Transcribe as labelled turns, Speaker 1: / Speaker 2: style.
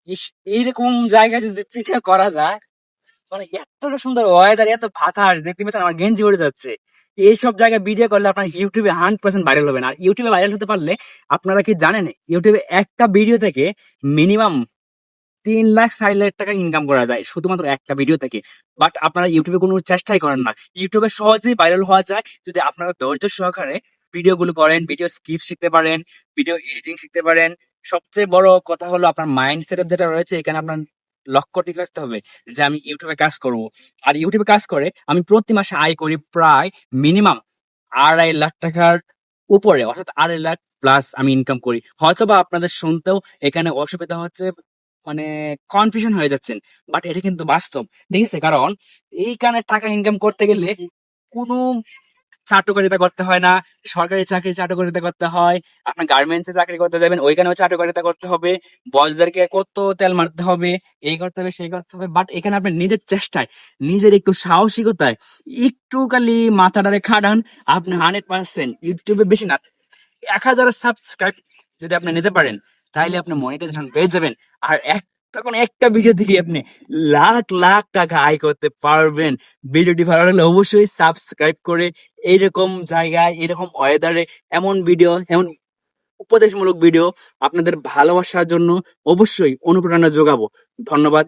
Speaker 1: ইস, এইরকম জায়গায় যদি পিঠা করা যায়, মানে এতটা সুন্দর ওয়েদার, এত বাতাস দেখতে পাচ্ছেন, আমার গেঞ্জি উড়ে যাচ্ছে। এইসব জায়গায় ভিডিও করলে আপনার ইউটিউবে 100% ভাইরাল হবে না। আর ইউটিউবে ভাইরাল হতে পারলে, আপনারা কি জানেন, ইউটিউবে একটা ভিডিও থেকে মিনিমাম 3 লাখ 4 লাখ টাকা ইনকাম করা যায় শুধুমাত্র একটা ভিডিও থেকে। বাট আপনারা ইউটিউবে কোনো চেষ্টাই করেন না। ইউটিউবে সহজেই ভাইরাল হওয়া যায় যদি আপনারা ধৈর্য সহকারে ভিডিও গুলো করেন, ভিডিও স্কিপ শিখতে পারেন, ভিডিও এডিটিং শিখতে পারেন। সবচেয়ে বড় কথা হলো আপনার মাইন্ড সেটআপ যেটা রয়েছে, এখানে আপনার লক্ষ্য ঠিক রাখতে হবে যে আমি ইউটিউবে কাজ করব। আর ইউটিউবে কাজ করে আমি প্রতি মাসে আয় করি প্রায় মিনিমাম 2.5 লাখ টাকার উপরে, অর্থাৎ 2.5 লাখ প্লাস আমি ইনকাম করি। হয়তোবা আপনাদের শুনতেও এখানে অসুবিধা হচ্ছে, মানে কনফিউশন হয়ে যাচ্ছেন, বাট এটা কিন্তু বাস্তব। ঠিক আছে, কারণ এইখানে টাকা ইনকাম করতে গেলে কোনো চাটুকারিতা করতে হয় না। সরকারি চাকরি চাটুকারিতা করতে হয়, আপনার গার্মেন্টসে চাকরি করতে যাবেন ওইখানেও চাটুকারিতা করতে হবে, বসদেরকে কত তেল মারতে হবে, এই করতে হবে সেই করতে হবে। বাট এখানে আপনি নিজের চেষ্টায়, নিজের একটু সাহসিকতায়, একটু খালি মাথাটারে খাটান, আপনি 100% ইউটিউবে বেশি না, 1,000 সাবস্ক্রাইব যদি আপনি নিতে পারেন, তাহলে আপনি মনিটাইজেশন পেয়ে যাবেন। আর তখন একটা ভিডিও থেকে আপনি লাখ লাখ টাকা আয় করতে পারবেন। ভিডিওটি ভালো লাগলে অবশ্যই সাবস্ক্রাইব করে এইরকম জায়গায়, এরকম ওয়েদারে এমন ভিডিও, এমন উপদেশমূলক ভিডিও আপনাদের ভালোবাসার জন্য অবশ্যই অনুপ্রেরণা যোগাবো। ধন্যবাদ।